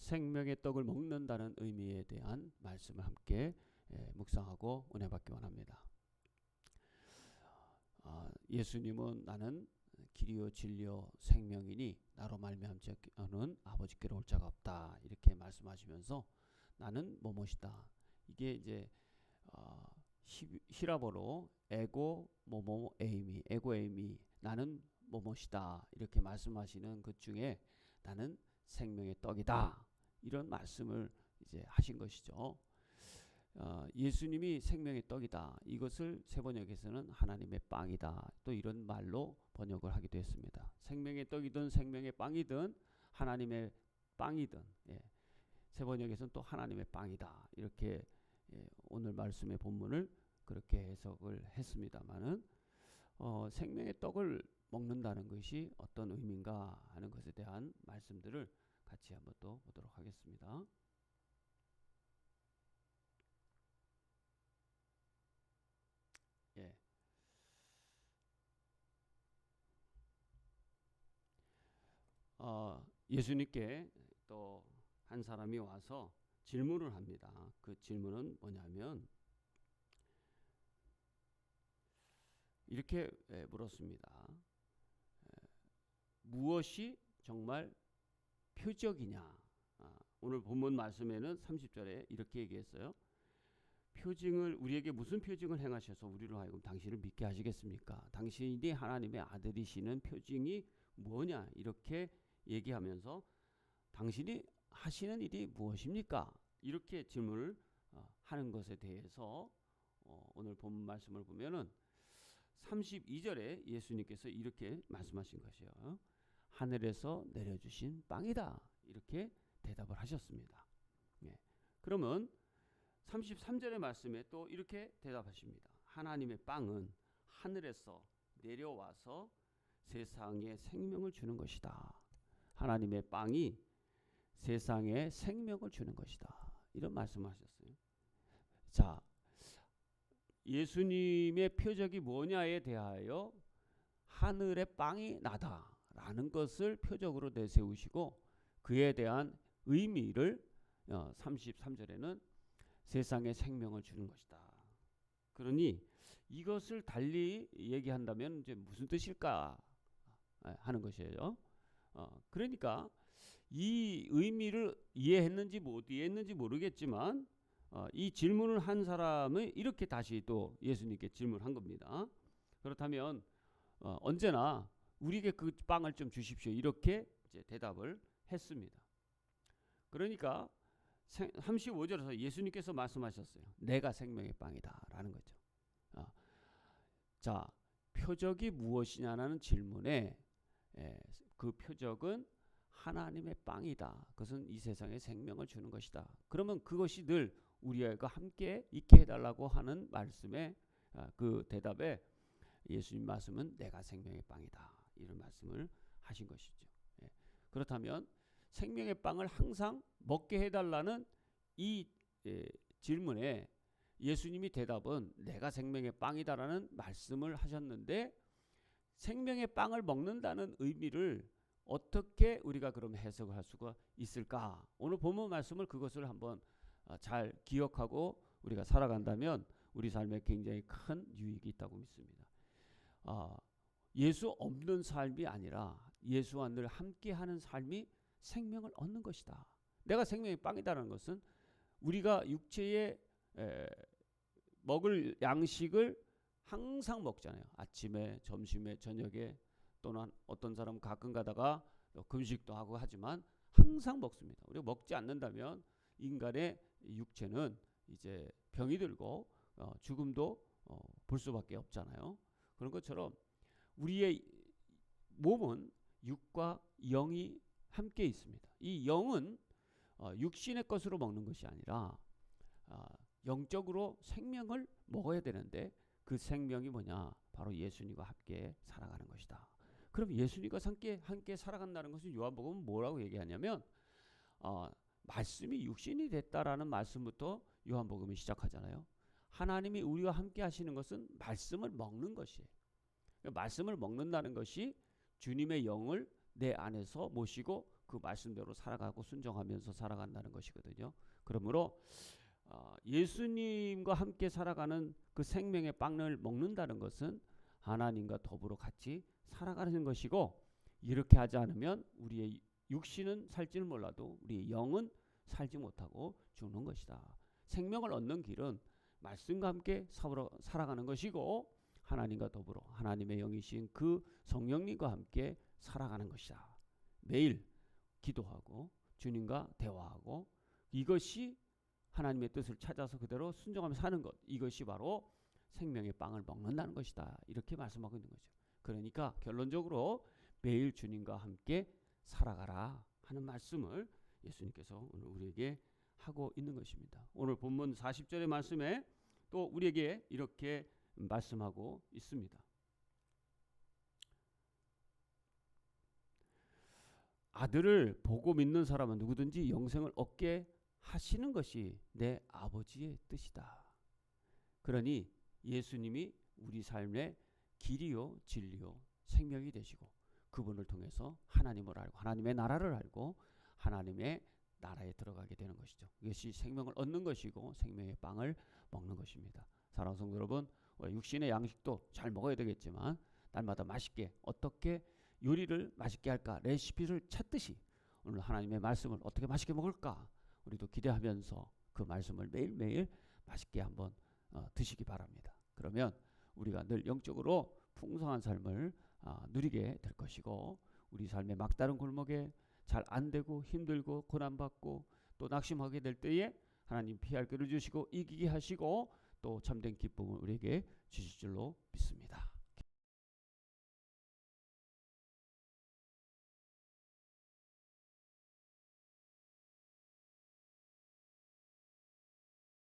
생명의 떡을 먹는다는 의미에 대한 말씀을 함께 묵상하고 은혜 받기 원합니다. 예수님은 나는 길이요 진리요 생명이니 나로 말미암지 않고는 아버지께로 올 자가 없다 이렇게 말씀하시면서 나는 뭐뭐시다. 이게 이제 히라보로 에고 뭐뭐 에이미 에고 에이미 나는 뭐뭐시다 이렇게 말씀하시는 것 중에 나는 생명의 떡이다 이런 말씀을 이제 하신 것이죠. 예수님이 생명의 떡이다. 이것을 세번역에서는 하나님의 빵이다. 또 이런 말로 번역을 하기도 했습니다. 생명의 떡이든 생명의 빵이든 하나님의 빵이든 세번역에서는 또 하나님의 빵이다. 이렇게 오늘 말씀의 본문을 그렇게 해석을 했습니다만은 생명의 떡을 먹는다는 것이 어떤 의미인가 하는 것에 대한 말씀들을 같이 한번 또 보도록 하겠습니다. 예수님께 또 한 사람이 와서 질문을 합니다. 그 질문은 뭐냐면 이렇게 물었습니다. 무엇이 정말 표적이냐? 오늘 본문 말씀에는 30절에 이렇게 얘기했어요. 표징을 우리에게 무슨 표징을 행하셔서 우리로 하여금 당신을 믿게 하시겠습니까? 당신이 하나님의 아들이시는 표징이 뭐냐? 이렇게 얘기하면서 당신이 하시는 일이 무엇입니까? 이렇게 질문을 하는 것에 대해서 오늘 본문 말씀을 보면은 32절에 예수님께서 이렇게 말씀하신 것이요. 하늘에서 내려주신 빵이다. 이렇게 대답을 하셨습니다. 그러면 33절의 말씀에 또 이렇게 대답하십니다. 하나님의 빵은 하늘에서 내려와서 세상에 생명을 주는 것이다. 하나님의 빵이 세상에 생명을 주는 것이다. 이런 말씀을 하셨어요. 자, 예수님의 표적이 뭐냐에 대하여 하늘의 빵이 나다라는 것을 표적으로 내세우시고 그에 대한 의미를 33절에는 세상에 생명을 주는 것이다. 그러니 이것을 달리 얘기한다면 이제 무슨 뜻일까 하는 것이에요. 그러니까 이 의미를 이해했는지 못 이해했는지 모르겠지만 이 질문을 한 사람은 이렇게 다시 또 예수님께 질문한 겁니다. 그렇다면 언제나 우리에게 그 빵을 좀 주십시오. 이렇게 이제 대답을 했습니다. 그러니까 35절에서 예수님께서 말씀하셨어요. 내가 생명의 빵이다 라는 거죠. 자, 표적이 무엇이냐는 질문에 그 표적은 하나님의 빵이다. 그것은 이 세상에 생명을 주는 것이다. 그러면 그것이 늘 우리와 함께 있게 해달라고 하는 말씀에 그 대답에 예수님 말씀은 내가 생명의 빵이다. 이런 말씀을 하신 것이죠. 그렇다면 생명의 빵을 항상 먹게 해달라는 이 질문에 예수님이 대답은 내가 생명의 빵이다라는 말씀을 하셨는데 생명의 빵을 먹는다는 의미를 어떻게 우리가 그럼 해석을 할 수가 있을까? 오늘 본문 말씀을 그것을 한번 잘 기억하고 우리가 살아간다면 우리 삶에 굉장히 큰 유익이 있다고 믿습니다. 예수 없는 삶이 아니라 예수와 늘 함께하는 삶이 생명을 얻는 것이다. 내가 생명의 빵이다라는 것은 우리가 육체에 먹을 양식을 항상 먹잖아요. 아침에, 점심에, 저녁에 또는 어떤 사람은 가끔 가다가 금식도 하고 하지만 항상 먹습니다. 우리가 먹지 않는다면 인간의 육체는 이제 병이 들고 죽음도 볼 수밖에 없잖아요. 그런 것처럼 우리의 몸은 육과 영이 함께 있습니다. 이 영은 육신의 것으로 먹는 것이 아니라 영적으로 생명을 먹어야 되는데 그 생명이 뭐냐? 바로 예수님과 함께 살아가는 것이다. 그럼 예수님과 함께 살아간다는 것은 요한복음은 뭐라고 얘기하냐면 말씀이 육신이 됐다라는 말씀부터 요한복음이 시작하잖아요. 하나님이 우리와 함께 하시는 것은 말씀을 먹는 것이에요. 말씀을 먹는다는 것이 주님의 영을 내 안에서 모시고 그 말씀대로 살아가고 순종하면서 살아간다는 것이거든요. 그러므로 예수님과 함께 살아가는 그 생명의 빵을 먹는다는 것은 하나님과 더불어 같이 살아가는 것이고, 이렇게 하지 않으면 우리의 육신은 살지는 몰라도 우리의 영은 살지 못하고 죽는 것이다. 생명을 얻는 길은 말씀과 함께 살아가는 것이고, 하나님과 더불어 하나님의 영이신 그 성령님과 함께 살아가는 것이다. 매일 기도하고 주님과 대화하고, 이것이 하나님의 뜻을 찾아서 그대로 순종하며 사는 것, 이것이 바로 생명의 빵을 먹는다는 것이다. 이렇게 말씀하고 있는 거죠. 그러니까 결론적으로 매일 주님과 함께 살아가라 하는 말씀을 예수님께서 오늘 우리에게 하고 있는 것입니다. 오늘 본문 40절의 말씀에 또 우리에게 이렇게 말씀하고 있습니다. 아들을 보고 믿는 사람은 누구든지 영생을 얻게 하시는 것이 내 아버지의 뜻이다. 그러니 예수님이 우리 삶의 길이요 진리요 생명이 되시고, 그분을 통해서 하나님을 알고 하나님의 나라를 알고 하나님의 나라에 들어가게 되는 것이죠. 이것이 생명을 얻는 것이고 생명의 빵을 먹는 것입니다. 사랑하는 성도 여러분, 육신의 양식도 잘 먹어야 되겠지만 날마다 맛있게 어떻게 요리를 맛있게 할까, 레시피를 찾듯이 오늘 하나님의 말씀을 어떻게 맛있게 먹을까 우리도 기대하면서 그 말씀을 매일매일 맛있게 한번 드시기 바랍니다. 그러면 우리가 늘 영적으로 풍성한 삶을 누리게 될 것이고, 우리 삶의 막다른 골목에 잘 안되고 힘들고 고난받고 또 낙심하게 될 때에 하나님 피할 길을 주시고 이기게 하시고 또 참된 기쁨을 우리에게 주실 줄로 믿습니다.